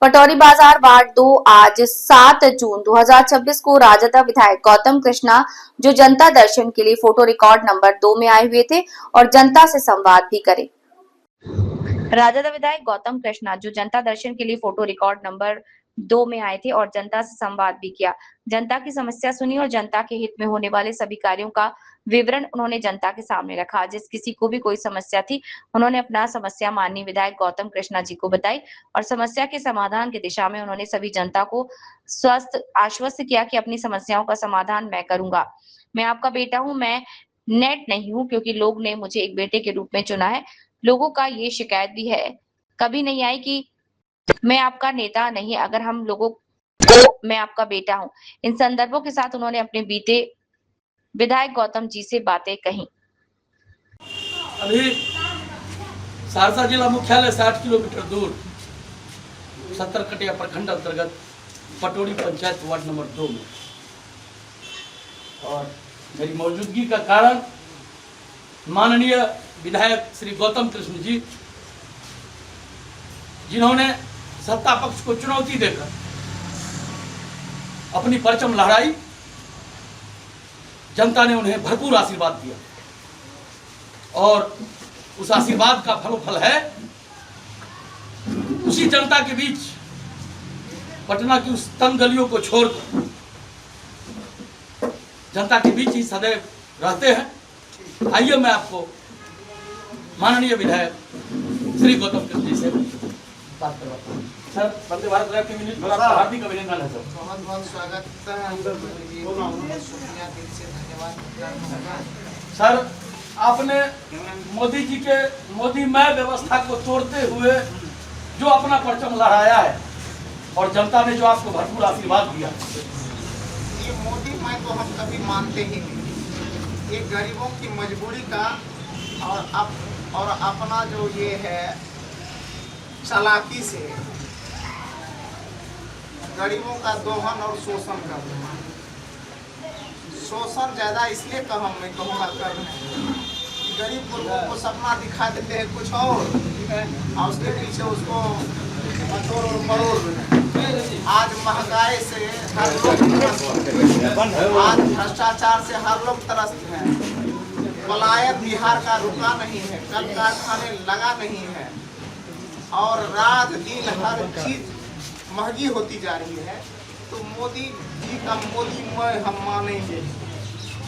पटौरी बाजार वार्ड 2 आज 7 जून 2026 को राजद विधायक गौतम कृष्णा जो जनता दर्शन के लिए फोटो रिकॉर्ड नंबर 2 में आए हुए थे और जनता से संवाद भी करे। राजद विधायक गौतम कृष्णा जो जनता दर्शन के लिए फोटो रिकॉर्ड नंबर 2 में आए थे और जनता से संवाद भी किया। जनता की समस्या सुनी और जनता के हित में होने वाले सभी कार्यों का विवरण उन्होंने जनता के सामने रखा। जिस किसी को भी कोई समस्या थी उन्होंने अपना समस्या माननीय विधायक गौतम कृष्णा जी को बताई और समस्या के समाधान की दिशा में उन्होंने सभी जनता को स्वस्थ आश्वस्त किया कि अपनी समस्याओं का समाधान मैं करूंगा। मैं आपका बेटा हूं, मैं नेट नहीं हूं क्योंकि लोग ने मुझे एक बेटे के रूप में चुना है। लोगों का ये शिकायत भी है, कभी नहीं आई कि मैं आपका नेता नहीं, अगर हम लोगों को मैं आपका बेटा हूं। इन संदर्भों के साथ उन्होंने अपने बीते विधायक गौतम जी से बातें कही। अभी सहरसा जिला मुख्यालय 60 किलोमीटर दूर सत्तरकटिया प्रखंड अंतर्गत पटौरी पंचायत वार्ड नंबर 2 में और मेरी मौजूदगी का कारण माननीय विधायक श्री गौतम कृष्ण जी, जिन्होंने सत्ता पक्ष को चुनौती देकर अपनी परचम लहराई, जनता ने उन्हें भरपूर आशीर्वाद दिया और उस आशीर्वाद का फलोफल है उसी जनता के बीच पटना की उस तंग गलियों को छोड़कर जनता के बीच ही सदैव रहते हैं। आइए मैं आपको माननीय विधायक श्री गौतम कृष्ण जी से बात करवाता हूँ। सर, वंदे भारत रैप के मिनट पर आपका हार्दिक अभिनंदन है सर। बहुत बहुत स्वागत है, धन्यवाद। सर, आपने मोदी जी के मोदीमय व्यवस्था को तोड़ते हुए जो अपना परचम लहराया है और जनता ने जो आपको भरपूर आशीर्वाद दिया, ये मोदीमय तो हम कभी मानते ही नहीं। ये गरीबों की मजबूरी का और अपना जो ये है चालाकी से गरीबों का दोहन और शोषण कर रहे हैं। शोषण ज्यादा इसलिए मैं कहूँगा कर रहे हैं कि गरीब लोगों को सपना दिखा देते हैं कुछ और उसके पीछे उसको मटोर और मरोड़। आज महंगाई से हर लोग, आज भ्रष्टाचार से हर लोग त्रस्त हैं। पलायन बिहार का रुका नहीं है, कल कारखाने लगा नहीं है और रात दिन हर चीज महंगी होती जा रही है। तो मोदी जी का मोदीमय हम मानेंगे।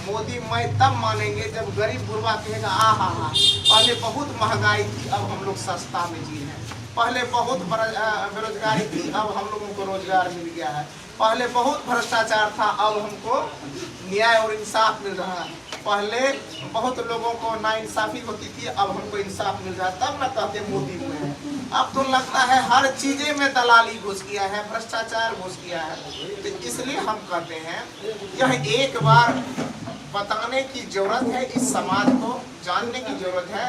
मोदीमय तब मानेंगे जब गरीब गुरबा कहेगा हा, पहले बहुत महंगाई थी, अब हम लोग सस्ता में जी हैं। पहले बहुत बेरोजगारी थी, अब हम लोगों को रोजगार मिल गया है। पहले बहुत भ्रष्टाचार था, अब हमको न्याय और इंसाफ मिल रहा है। पहले बहुत लोगों को नाइंसाफी होती थी, अब हमको इंसाफ मिल रहा है। तब न कहते मोदी में। अब तो लगता है हर चीजें में दलाली घुस गया है, भ्रष्टाचार घुस गया है। तो इसलिए हम कहते हैं यह एक बार बताने की जरूरत है, इस समाज को जानने की जरूरत है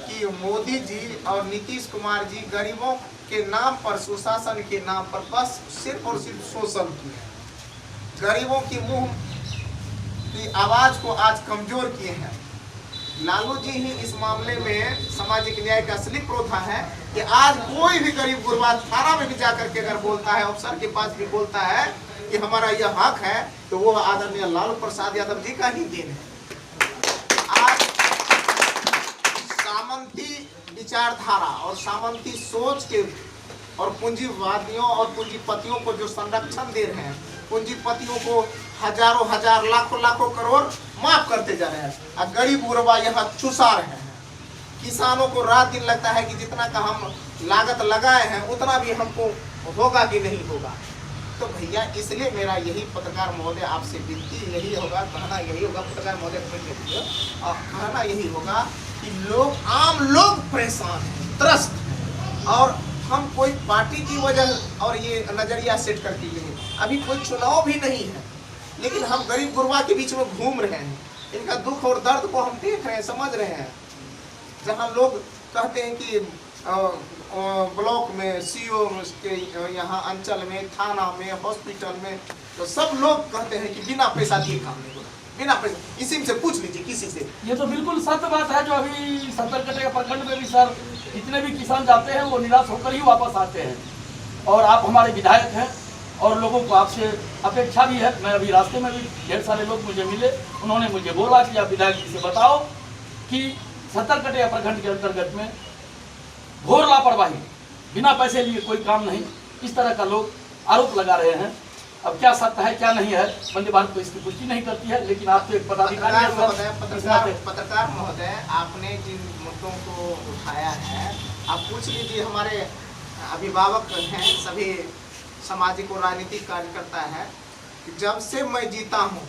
कि मोदी जी और नीतीश कुमार जी गरीबों के नाम पर, सुशासन के नाम पर बस सिर्फ और सिर्फ शोषण किए। गरीबों की मुंह की आवाज को आज कमजोर किए हैं। लालू जी ही इस मामले में सामाजिक न्याय का असली प्रोधा है कि आज कोई भी गरीब गुरबा थाना में भी जाकर के अगर बोलता है, अफसर के पास भी बोलता है कि हमारा यह हक है, तो वो आदरणीय लालू प्रसाद यादव जी का ही देन है। आज सामंती विचारधारा और सामंती सोच के और पूंजीवादियों और पूंजीपतियों को जो संरक्षण दे रहे हैं, पूंजीपतियों को हजारों हजार लाखों करोड़ माफ करते जा रहे हैं और गरीब गुरबा यहाँ चुसा रहे हैं। किसानों को रात दिन लगता है कि जितना का हम लागत लगाए हैं उतना भी हमको होगा कि नहीं होगा। तो भैया इसलिए मेरा यही पत्रकार महोदय आपसे विनती यही होगा, कहना यही होगा, पत्रकार महोदय और कहना यही होगा कि लोग, आम लोग परेशान हैं, त्रस्त, और हम कोई पार्टी की वजह और ये नजरिया सेट करके लिए अभी कोई चुनाव भी नहीं है, लेकिन हम गरीब गुरबा के बीच में घूम रहे हैं। इनका दुख और दर्द को हम देख रहे हैं, समझ रहे हैं। जहाँ लोग कहते हैं कि ब्लॉक में, सीओ के यहाँ अंचल में, थाना में, हॉस्पिटल में, तो सब लोग कहते हैं कि बिना पैसा दिए काम नहीं होगा, बिना पैसा। इसी से पूछ लीजिए किसी से। ये तो बिल्कुल सत्य बात है जो अभी सत्तरकटिया प्रखंड में भी सर जितने भी किसान जाते हैं वो निराश होकर ही वापस आते हैं। और आप हमारे विधायक हैं और लोगों को आपसे अपेक्षा भी है। मैं अभी रास्ते में भी ढेर सारे लोग मुझे मिले, उन्होंने मुझे बोला कि आप विधायक जी से बताओ कि सत्तरकटिया प्रखंड के अंतर्गत में घोर लापरवाही, बिना पैसे लिए कोई काम नहीं, इस तरह का लोग आरोप लगा रहे हैं। अब क्या सत्य है क्या नहीं है, वंदे भारत तो इसकी पुष्टि नहीं करती है, लेकिन आप तो एक पदाधिकारी हैं सर। पत्रकार महोदय, आपने जिन मुद्दों को उठाया है आप पूछ लीजिए। हमारे अभिभावक हैं, सभी सामाजिक और राजनीतिक कार्यकर्ता है, जब से मैं जीता हूँ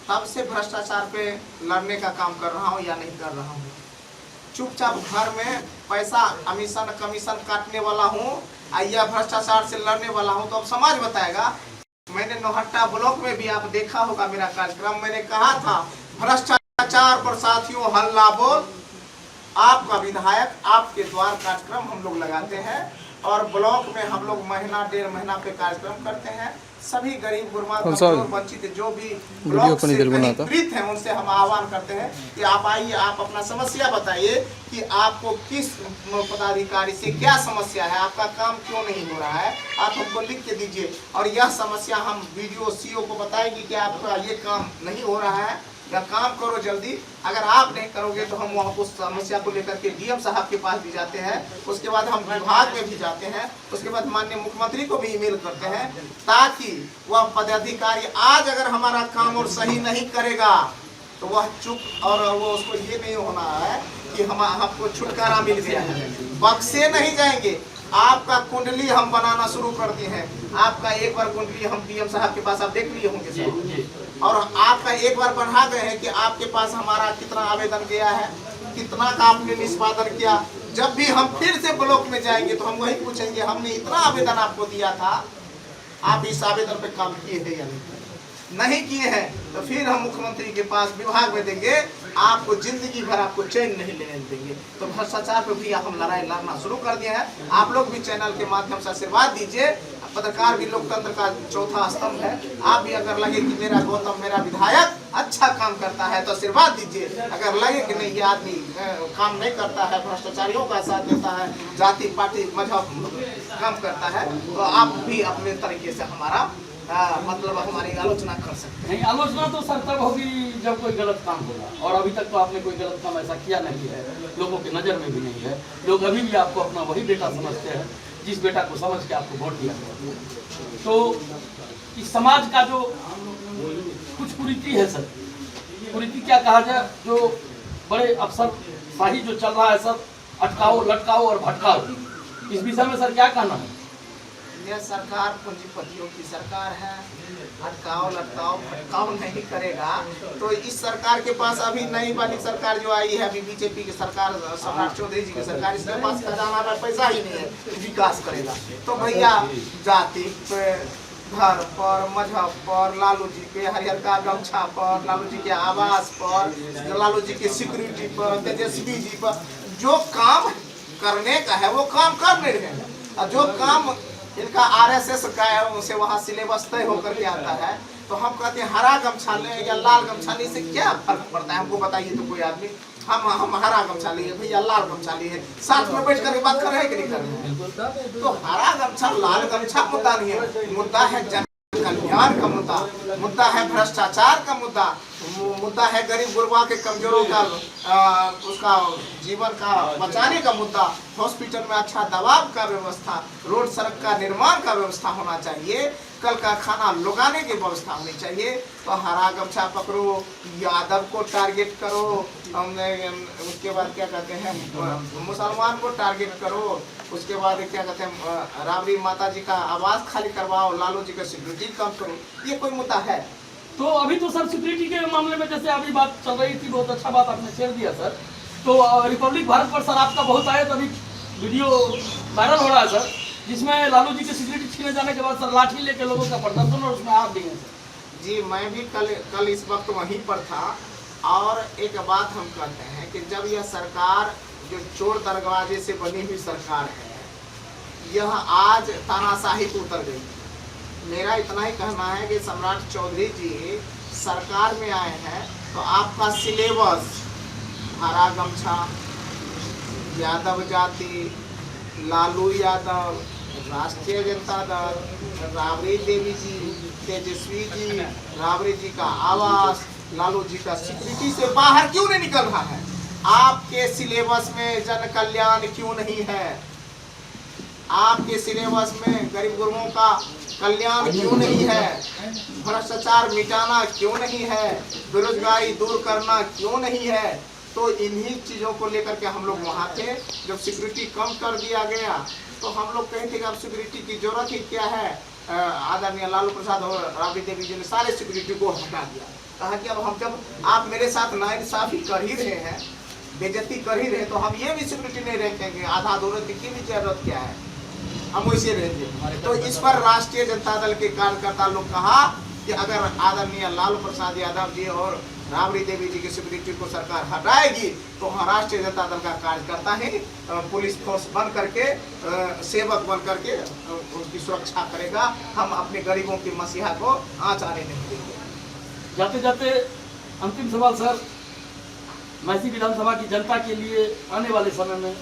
तब से भ्रष्टाचार पे लड़ने का काम कर रहा हूँ या नहीं कर रहा हूँ। चुपचाप घर में पैसा अमीशन कमीशन काटने वाला हूँ या भ्रष्टाचार से लड़ने वाला हूँ, तो अब समाज बताएगा। मैंने नौहट्टा ब्लॉक में भी आप देखा होगा मेरा कार्यक्रम, मैंने कहा था भ्रष्टाचार पर साथियों हल्ला बोल। आपका विधायक आपके द्वार कार्यक्रम हम लोग लगाते हैं और ब्लॉक में हम लोग महीना डेढ़ महीना पे कार्यक्रम करते हैं। सभी गरीब गुरबा वंचित जो भी ब्लॉक से पीड़ित हैं उनसे हम आह्वान करते हैं कि आप आइए, आप अपना समस्या बताइए कि आपको किस पदाधिकारी से क्या समस्या है, आपका काम क्यों नहीं हो रहा है, आप हमको लिख के दीजिए और यह समस्या हम वीडियो सीओ को बताएंगे कि आपका ये काम नहीं हो रहा है या काम करो जल्दी। अगर आप नहीं करोगे तो हम वहाँ उस समस्या को लेकर के डीएम साहब के पास भी जाते हैं, उसके बाद हम विभाग में भी जाते हैं, उसके बाद माननीय मुख्यमंत्री को भी ईमेल करते हैं, ताकि वह पदाधिकारी आज अगर हमारा काम और सही नहीं करेगा तो वह चुप और वो उसको ये नहीं होना है कि हम आपको छुटकारा मिल गया है, बक्से नहीं जाएंगे। आपका कुंडली हम बनाना शुरू कर दिए हैं। आपका एक बार कुंडली हम डीएम साहब के पास आप देख लिए होंगे सर, और आपका एक बार बढ़ा गए हैं कि आपके पास हमारा कितना आवेदन गया है, कितना का आपने निष्पादन किया। जब भी हम फिर से ब्लॉक में जाएंगे तो हम वही पूछेंगे हमने इतना आवेदन आपको दिया था, आप इस आवेदन पे काम किए थे या नहीं किए हैं, तो फिर हम मुख्यमंत्री के पास विभाग में देंगे, आपको जिंदगी भर आपको चैन नहीं लेने देंगे। तो भ्रष्टाचार पे भी हम लड़ाई लड़ना शुरू कर दिए हैं। आप लोग भी चैनल के माध्यम से आशीर्वाद दीजिए। पत्रकार भी लोकतंत्र का चौथा स्तंभ है। आप भी अगर लगे कि मेरा गौतम मेरा विधायक अच्छा काम करता है तो आशीर्वाद दीजिए। अगर लगे कि नहीं ये आदमी काम नहीं करता है, भ्रष्टाचारियों का साथ देता है, जाति पार्टी मजहब काम करता है, तो आप भी अपने तरीके से हमारा मतलब हमारी आलोचना कर सकते हैं। नहीं, आलोचना तो सर तब होगी जब कोई गलत काम होगा, और अभी तक तो आपने कोई गलत काम ऐसा किया नहीं है, लोगों की नज़र में भी नहीं है। लोग अभी भी आपको अपना वही बेटा समझते हैं जिस बेटा को समझ के आपको वोट दिया गया। तो इस समाज का जो कुछ कुरीति है सर, कुरीति क्या कहा जाए, जो बड़े अफसर शाही जो चल रहा है सब, अटकाओ लटकाओ और भटकाओ, इस विषय में सर क्या कहना है? यह सरकार पूंजीपतियों की सरकार है, अटकाओ लटकाओ भटकाओ नहीं करेगा। तो इस सरकार के पास अभी नई वाली सरकार जो आई है, अभी बीजेपी की सरकार, सम्राट चौधरी जी की सरकार, इसके पास खजाना में पैसा ही नहीं है विकास करेगा। तो भैया जाति पे, घर पर, मजहब पर, लालू जी के हरिहर का गमछा पर, लालू जी के आवास पर, लालू जी के सिक्योरिटी पर, तेजस्वी जी पर, जो काम करने का है वो काम कर रहे हैं। और जो काम इनका आरएसएस का है उनसे वहाँ सिलेबस तय होकर के आता है। तो हम कहते हैं हरा गमछा लें या लाल गमछा लें, इससे क्या फर्क पड़ता है हमको बताइए। तो कोई आदमी हम हरा गमछा लिए भैया लाल गमछा लिए, साथ में बैठ करके बात कर रहे हैं कि नहीं कर रहे हैं। तो हरा गमछा लाल गमछा मुद्दा नहीं है, मुद्दा है जन कल्याण का मुद्दा, मुद्दा है भ्रष्टाचार का मुद्दा, मुद्दा है गरीब गुरबा के कमजोरों का उसका जीवन का बचाने का मुद्दा, हॉस्पिटल में अच्छा दवाब का व्यवस्था, रोड सड़क का निर्माण का व्यवस्था होना चाहिए, कल का खाना लगाने की व्यवस्था होनी चाहिए। तो हरा गमछा पकड़ो, यादव को टारगेट करो, उसके बाद क्या कहते हैं मुसलमान को टारगेट करो, उसके बाद क्या कहते हैं राबड़ी माता जी का आवास खाली करवाओ, लालू जी का सिक्योरिटी कम करो, ये कोई मुद्दा है? तो अभी तो सर सिक्योरिटी के मामले में जैसे अभी बात चल रही थी, बहुत अच्छा बात आपने शेयर दिया सर। तो रिपब्लिक भारत पर सर आपका बहुत आया, तो अभी वीडियो वायरल हो रहा है सर, जिसमें लालू जी की सिक्योरिटी छीने जाने के बाद सर लाठी लेके लोगों का प्रदर्शन और उसमें आप भी हैं सर। जी मैं भी कल इस वक्त वहीं पर था। और एक बात हम कहते हैं कि जब यह सरकार जो चोर दरवाजे से बनी हुई सरकार है, यह आज तानाशाही को उतर गई। मेरा इतना ही कहना है कि सम्राट चौधरी जी सरकार में आए हैं तो आपका सिलेबस हरा गमछा, यादव जाति, लालू यादव, राष्ट्रीय जनता दल, राबड़ी देवी जी, तेजस्वी जी, राबड़ी जी का आवास, लालू जी का सिक्योरिटी से बाहर क्यों नहीं निकल रहा है? आपके सिलेबस में जन कल्याण क्यों नहीं है? आपके सिलेबस में गरीब गुरुओं का कल्याण क्यों नहीं है? भ्रष्टाचार मिटाना क्यों नहीं है? बेरोजगारी दूर करना क्यों नहीं है? तो इन्हीं चीज़ों को लेकर के हम लोग वहाँ थे। जब सिक्योरिटी कम कर दिया गया तो हम लोग कहे थे कि अब सिक्योरिटी की जरूरत ही क्या है। आदरणीय लालू प्रसाद और राबड़ी देवी जी ने सारे सिक्योरिटी को हटा दिया। कहा कि अब हम जब आप मेरे साथ नाइंसाफी कर ही रहे हैं, बेइज्जती कर ही रहे, तो हम ये भी सिक्योरिटी नहीं रखेंगे। आधा अधूरा की भी जरूरत क्या है, हम वैसे रहेंगे। तो इस पर राष्ट्रीय जनता दल के कार्यकर्ता लोग कहा कि अगर आदरणीय लालू प्रसाद यादव जी और राबड़ी देवी जी की सिक्योरिटी को सरकार हटाएगी तो राष्ट्रीय जनता दल का कार्यकर्ता ही पुलिस फोर्स बन करके, सेवक बन करके उनकी सुरक्षा करेगा। हम अपने गरीबों की मसीहा को आँच आने नहीं देंगे। जाते जाते अंतिम सवाल सर, मैसी विधानसभा की जनता के लिए आने वाले समय में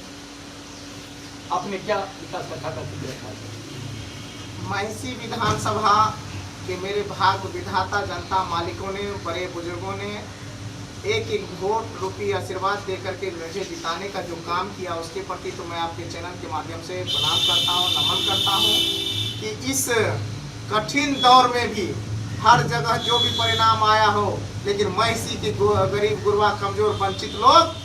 आपने क्या विकास का खाता खुद रखा है? मैसी विधानसभा के मेरे भाग्य विधाता जनता मालिकों ने, बड़े बुजुर्गों ने एक एक वोट रूपी आशीर्वाद दे करके मुझे जिताने का जो काम किया, उसके प्रति तो मैं आपके चैनल के माध्यम से प्रणाम करता हूँ, नमन करता हूँ कि इस कठिन दौर में भी हर जगह जो भी परिणाम आया हो, लेकिन मैसी के गरीब गुरबा कमजोर वंचित लोग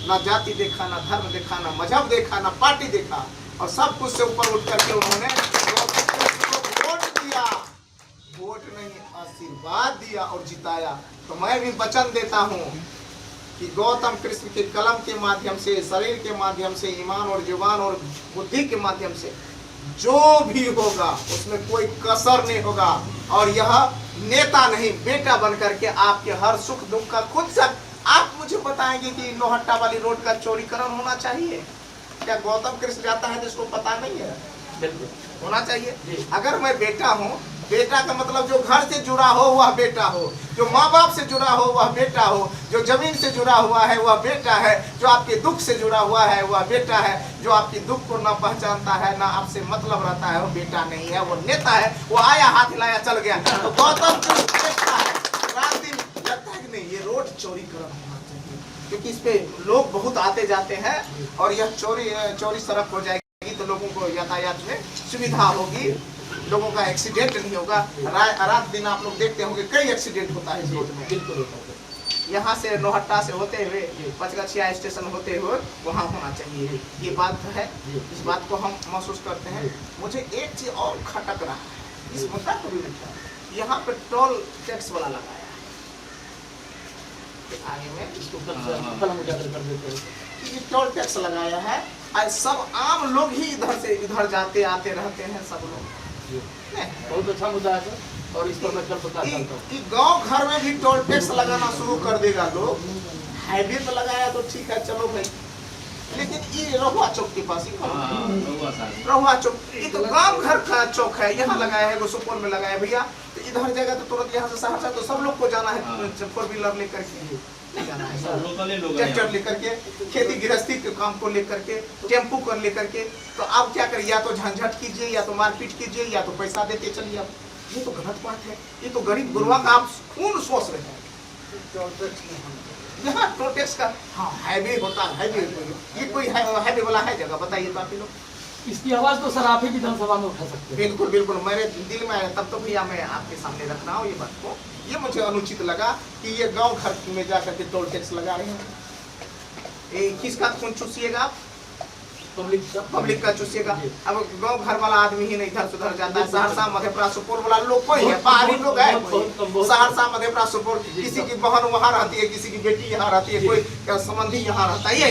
ना जाति देखा, ना धर्म देखा, ना मजहब देखा, ना पार्टी देखा, और सब कुछ से ऊपर उठ करके उन्होंने वोट दिया, वोट नहीं आशीर्वाद दिया और जिताया। तो मैं भी वचन देता हूँ कि गौतम कृष्ण के कलम के माध्यम से, शरीर के माध्यम से, ईमान और जुबान और बुद्धि के माध्यम से जो भी होगा उसमें कोई कसर नहीं होगा। और यह नेता नहीं, बेटा बन करके आपके हर सुख दुख का खुद सब आप मुझे बताएंगे कि लोहट्टा वाली रोड का चौड़ीकरण होना चाहिए क्या? गौतम कृष्ण जाता है जिसको पता नहीं है, बिल्कुल होना चाहिए। अगर मैं बेटा हूँ, बेटा का मतलब जो घर से जुड़ा हो वह बेटा हो, जो माँ बाप से जुड़ा हो वह बेटा हो, जो जमीन से जुड़ा हुआ है वह बेटा है, जो आपके दुख से जुड़ा हुआ है वह बेटा है, जो आपकी दुख को ना पहचानता है, ना आपसे मतलब रहता है, वो बेटा नहीं है, वो नेता है। वो आया, हाथ हिलाया, चल गया। तो गौतम कृष्ण बेटा है। रात दिन लगता है कि नहीं ये रोड चौड़ीकरण होना चाहिए, क्योंकि इस पे लोग बहुत आते जाते हैं और यह चौड़ी सड़क हो जाएगी तो लोगों को यातायात में सुविधा होगी, लोगों का एक्सीडेंट नहीं होगा। रात दिन आप लोग देखते होंगे कई एक्सीडेंट होता है इस रोड में। बिल्कुल होता है। यहाँ से लोहट्टा से होते हुए पचगछिया स्टेशन होते हुए वहाँ होना चाहिए, ये बात है। इस बात को हम महसूस करते हैं। मुझे एक चीज और खटक रहा है इस मुद्दा को भी लिखा, यहाँ पे टोल टैक्स वाला लगाया आगे में, इसको कल हम उजागर कर देते हैं कि टोल टैक्स लगाया है और सब आम लोग ही इधर से इधर जाते आते रहते हैं, सब लोग। बहुत अच्छा मुद्दा है सर, और इस पर मैं कल प्रकाश डालता हूँ कि गांव घर में भी टोल टैक्स लगाना शुरू कर देगा लोग। हाईवे पे लगाया तो ठीक है, चलो भाई, लेकिन ये रहुआ चौक के पास ही रहुआ चौक, ये तो गांव घर का चौक है, यहाँ लगाया है, सुपौल में लगाया भैया। तो इधर जगह तो तुरंत यहाँ से सहरसा तो सब लोग को जाना है, फोर व्हीलर लेकर के जाना है, ट्रैक्टर लेकर के, खेती गृहस्थी के काम को लेकर के, टेम्पू को लेकर के। तो आप क्या करिए, या तो झंझट कीजिए, या तो मारपीट कीजिए, या तो पैसा देते चलिए। आप ये तो गलत बात है, ये तो गरीब गुरबा का आप खून सोच रहे हैं। यहाँ टोल टैक्स का हाँ हाईवे होता है, हाईवे ये कोई हाईवे वाला है जगह, बताइए तो आप लोग। इसकी आवाज तो सर आप ही विधानसभा में उठा सकते हैं। बिल्कुल बिल्कुल, मेरे दिल में आया तब तो भैया मैं आपके सामने रख रहा हूँ ये बात को। ये मुझे अनुचित लगा कि ये गांव घर में जा करके टोल टैक्स लगा रहे हैं। किसका खून चूसिएगा आप? पब्लिक का चूसिएगा। अब गांव घर वाला आदमी ही नहीं इधर से उधर जाता है। सहरसा मधेपुरा सुपौल वाला लोग कोई है, पहाड़ी लोग है, सहरसा मधेपुरा सुपौल, किसी की बहन वहाँ रहती है, किसी की बेटी यहाँ रहती है, कोई संबंधी यहाँ रहता है।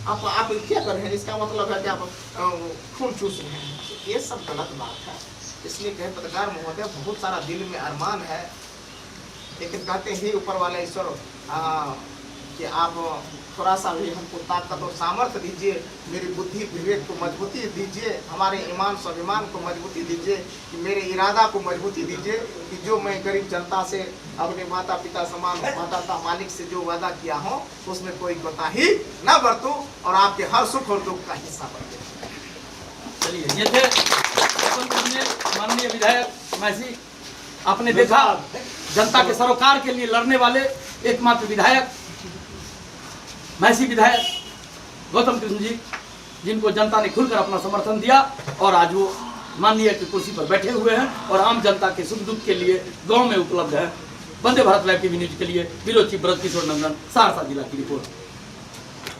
आप क्या कर रहे हैं? इसका मतलब है कि आप खून चूस रहे हैं, ये सब गलत बात है। इसलिए कहे पत्रकार महोदय, बहुत सारा दिल में अरमान है, लेकिन कहते हैं ऊपर वाले ईश्वर कि आप थोड़ा सा भी हमको ताकत और सामर्थ्य दीजिए, मेरी बुद्धि विवेक को मजबूती दीजिए, हमारे ईमान स्वाभिमान को मजबूती दीजिए, कि मेरे इरादा को मजबूती दीजिए, कि जो मैं गरीब जनता से अपने माता पिता समान माता मालिक से जो वादा किया हो उसमें कोई कोताही न बरतूं और आपके हर सुख और दुख का हिस्सा बन जाए। चलिए, ये थे माननीय विधायक मैसी। आपने देखा जनता के सरोकार के लिए लड़ने वाले एकमात्र विधायक मैसी विधायक गौतम कृष्ण जी, जिनको जनता ने खुलकर अपना समर्थन दिया और आज वो माननीय की कुर्सी पर बैठे हुए हैं और आम जनता के सुख दुख के लिए गांव में उपलब्ध है। Vande Bharat live TV news के लिए ब्यूरो चीफ ब्रज किशोर नंदन, सहरसा जिला की रिपोर्ट।